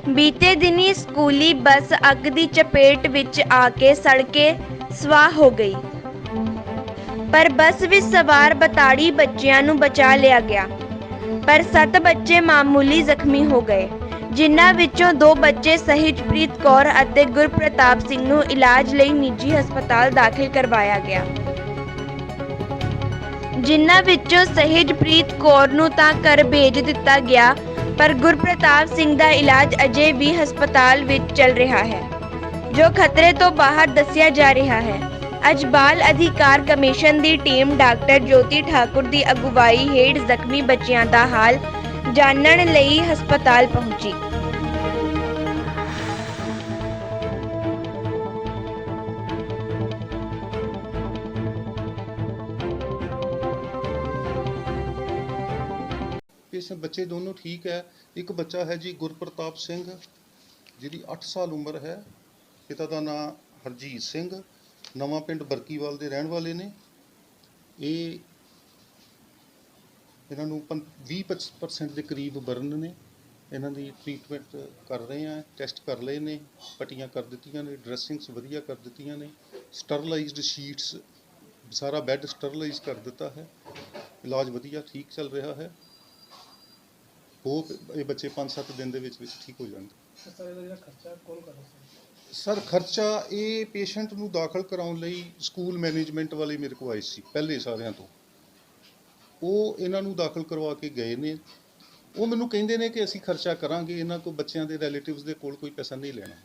ਬੀਤੇ ਦਿਨੀ ਸਕੂਲੀ ਬੱਸ ਅੱਗ ਦੀ ਚਪੇਟ ਵਿੱਚ ਆ ਕੇ ਸੜ ਕੇ ਸਵਾਹ ਹੋ ਗਈ। ਪਰ ਬੱਸ ਵਿੱਚ ਸਵਾਰ 42 ਬੱਚਿਆਂ ਨੂੰ ਬਚਾ ਲਿਆ ਗਿਆ, ਪਰ 7 ਬੱਚੇ ਮਾਮੂਲੀ ਜ਼ਖਮੀ ਹੋ ਗਏ, ਜਿਨ੍ਹਾਂ ਵਿੱਚੋਂ 2 ਬੱਚੇ ਸਹਿਜਪ੍ਰੀਤ ਕੌਰ ਅਤੇ ਗੁਰਪ੍ਰਤਾਪ ਸਿੰਘ ਨੂੰ ਇਲਾਜ ਲਈ ਨਿੱਜੀ ਹਸਪਤਾਲ ਦਾਖਲ ਕਰਵਾਇਆ ਗਿਆ। ਜਿਨ੍ਹਾਂ ਵਿੱਚੋਂ ਸਹਿਜਪ੍ਰੀਤ ਕੌਰ ਨੂੰ ਤਾਂ ਘਰ ਭੇਜ ਦਿੱਤਾ ਗਿਆ, ਪਰ ਗੁਰਪ੍ਰਤਾਪ ਸਿੰਘ ਦਾ ਇਲਾਜ ਅਜੇ ਵੀ ਹਸਪਤਾਲ ਵਿੱਚ ਚੱਲ ਰਿਹਾ ਹੈ, ਜੋ ਖਤਰੇ ਤੋਂ ਬਾਹਰ ਦੱਸਿਆ ਜਾ ਰਿਹਾ ਹੈ। ਅੱਜ ਬਾਲ ਅਧਿਕਾਰ ਕਮਿਸ਼ਨ ਦੀ ਟੀਮ ਡਾਕਟਰ ਜੋਤੀ ਠਾਕੁਰ ਦੀ ਅਗਵਾਈ ਹੇਠ ਜ਼ਖਮੀ ਬੱਚਿਆਂ ਦਾ ਹਾਲ ਜਾਣਨ ਲਈ ਹਸਪਤਾਲ ਪਹੁੰਚੀ। पेशेंट बच्चे दोनों ठीक है। एक बच्चा है जी गुरप्रताप सिंह जिहदी 8 साल उम्र है। पिता का नाम हरजीत सिंह, नवां पिंड बरकीवाल के रहने वाले ने। ये इन्हां नूं 20% के करीब बर्न ने। इन्हां दी ट्रीटमेंट कर रहे हैं, टैसट कर लए ने, पट्टियां कर दित्तियां ने, ड्रैसिंग्स वधिया कर दित्तियां ने, स्टरलाइज्ड शीट्स सारा बैड स्टरलाइज कर दिता है। इलाज वधिया ठीक चल रहा है। होप ये बच्चे 5-7 दिन के ठीक हो जाएंगे। सर खर्चा ये पेशेंट नूं दाखिल कराउण लई स्कूल मैनेजमेंट वाले मेरे को आए सी पहले सारिਆਂ ਤੋਂ। ਉਹ ਇਹਨਾਂ ਨੂੰ ਦਾਖਲ ਕਰਵਾ ਕੇ ਗਏ ਨੇ। ਉਹ ਮੈਨੂੰ ਕਹਿੰਦੇ ਨੇ ਕਿ ਅਸੀਂ ਖਰਚਾ ਕਰਾਂਗੇ, ਇਹਨਾਂ ਕੋ ਬੱਚਿਆਂ ਦੇ ਰਿਲੇਟਿਵਸ ਦੇ ਕੋਲ ਕੋਈ ਪੈਸਾ ਨਹੀਂ ਲੈਣਾ।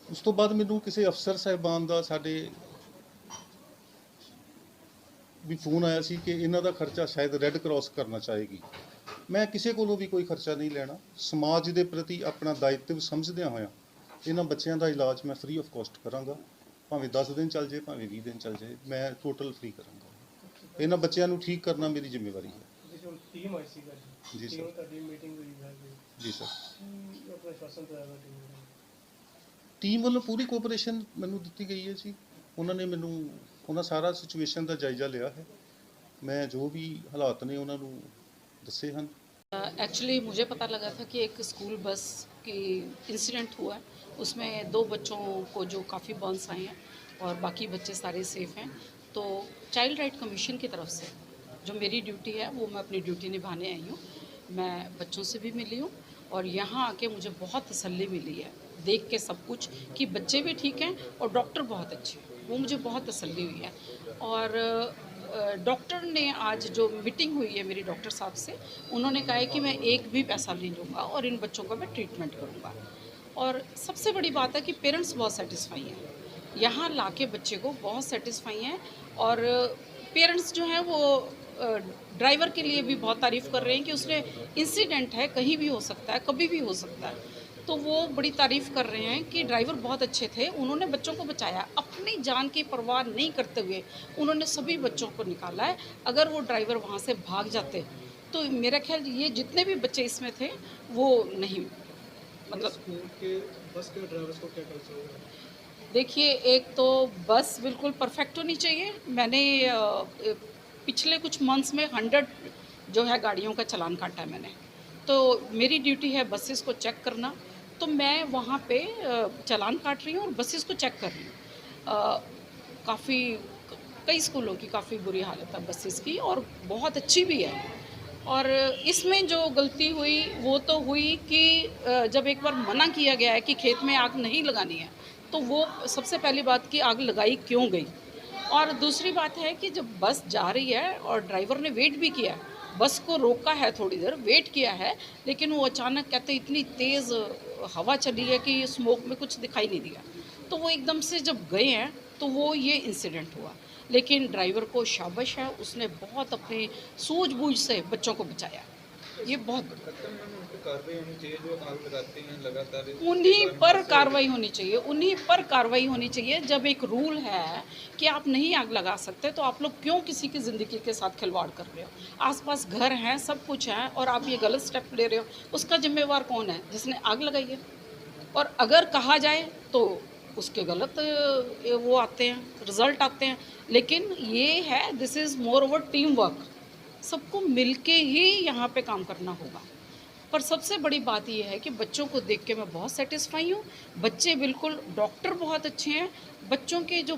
ਉਸ ਤੋਂ ਬਾਅਦ ਮੈਨੂੰ ਕਿਸੇ ਅਫਸਰ ਸਾਹਿਬਾਨ ਦਾ ਸਾਡੇ ਵੀ ਫੋਨ ਆਇਆ ਸੀ ਕਿ ਇਹਨਾਂ ਦਾ ਖਰਚਾ ਸ਼ਾਇਦ ਰੈੱਡ ਕਰਾਸ ਕਰਨਾ ਚਾਹੇਗੀ। मैं किसी को भी कोई खर्चा नहीं लेना। समाज के प्रति अपना दायित्व समझद्या होया इन्हां बच्चों का इलाज मैं फ्री ऑफ कॉस्ट करांगा। भावें 10 दिन चल जाए, भावें 20 दिन चल जाए, मैं टोटल फ्री करांगा। इन्हां बच्चों को ठीक करना मेरी जिम्मेवारी है। जी सर। जी सर। टीम वालों पूरी कोऑपरेशन मैनूं दित्ती गई है जी। उन्होंने मैनूं उन्हां सारा सिचुएशन का जायजा लिया है। मैं जो भी हालात ने उन्होंने दसे हैं। एक्चुअली मुझे पता लगा था कि एक स्कूल बस की इंसिडेंट हुआ है, उसमें 2 बच्चों को जो काफ़ी बर्न्स आए हैं और बाकी बच्चे सारे सेफ़ हैं। तो चाइल्ड राइट कमीशन की तरफ से जो मेरी ड्यूटी है वो मैं अपनी ड्यूटी निभाने आई हूँ। मैं बच्चों से भी मिली हूँ और यहाँ आके मुझे बहुत तसल्ली मिली है देख के सब कुछ कि बच्चे भी ठीक हैं और डॉक्टर बहुत अच्छे हैं। वो मुझे बहुत तसल्ली हुई है। और डॉक्टर ने आज जो मीटिंग हुई है मेरी डॉक्टर साहब से, उन्होंने कहा है कि मैं एक भी पैसा नहीं लूँगा और इन बच्चों का मैं ट्रीटमेंट करूँगा। और सबसे बड़ी बात है कि पेरेंट्स बहुत सेटिस्फाई हैं, यहाँ लाके बच्चे को बहुत सेटिस्फाई हैं। और पेरेंट्स जो हैं वो ड्राइवर के लिए भी बहुत तारीफ़ कर रहे हैं कि उसने इंसिडेंट है, कहीं भी हो सकता है, कभी भी हो सकता है। तो वो बड़ी तारीफ़ कर रहे हैं कि ड्राइवर बहुत अच्छे थे, उन्होंने बच्चों को बचाया, अपनी जान की परवाह नहीं करते हुए उन्होंने सभी बच्चों को निकाला है। अगर वो ड्राइवर वहाँ से भाग जाते तो मेरा ख्याल ये जितने भी बच्चे इसमें थे वो नहीं, मतलब बस के ड्राइवर्स को क्या करना चाहिए? देखिए, एक तो बस बिल्कुल परफेक्ट होनी चाहिए। मैंने पिछले कुछ मंथ्स में 100 जो है गाड़ियों का चालान काटा है मैंने। तो मेरी ड्यूटी है बसेस को चेक करना, तो मैं वहाँ पे चालान काट रही हूँ और बसेस को चेक कर रही हूँ। काफ़ी कई स्कूलों की काफ़ी बुरी हालत है बसेस की और बहुत अच्छी भी है। और इसमें जो गलती हुई वो तो हुई कि जब एक बार मना किया गया है कि खेत में आग नहीं लगानी है, तो वो सबसे पहली बात कि आग लगाई क्यों गई। और दूसरी बात है कि जब बस जा रही है और ड्राइवर ने वेट भी किया, बस को रोका है, थोड़ी देर वेट किया है, लेकिन वो अचानक कहते इतनी तेज़ हवा चली है कि स्मोक में कुछ दिखाई नहीं दिया, तो वो एकदम से जब गए हैं तो वो ये इंसिडेंट हुआ। लेकिन ड्राइवर को शाबाश है, उसने बहुत अपनी सूझबूझ से बच्चों को बचाया। ये बहुत कार्रवाई होनी चाहिए जो आग लगाते हैं लगातार, उन्हीं पर कार्रवाई होनी चाहिए, उन्हीं पर कार्रवाई होनी चाहिए। जब एक रूल है कि आप नहीं आग लगा सकते तो आप लोग क्यों किसी की ज़िंदगी के साथ खिलवाड़ कर रहे हो। आसपास घर हैं, सब कुछ है और आप ये गलत स्टेप ले रहे हो, उसका जिम्मेवार कौन है? जिसने आग लगाई है। और अगर कहा जाए तो उसके गलत वो आते हैं, रिज़ल्ट आते हैं। लेकिन ये है, this is more over team work, सबको मिलके ही यहाँ पे काम करना होगा। पर सबसे बड़ी बात ये है कि बच्चों को देख के मैं बहुत सेटिस्फाई हूँ। बच्चे बिल्कुल, डॉक्टर बहुत अच्छे हैं, बच्चों के जो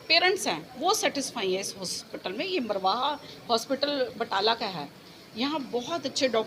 पेरेंट्स हैं वो सेटिस्फाई है इस हॉस्पिटल में। ये मरवाहा हॉस्पिटल बटाला का है, यहाँ बहुत अच्छे डॉक्टर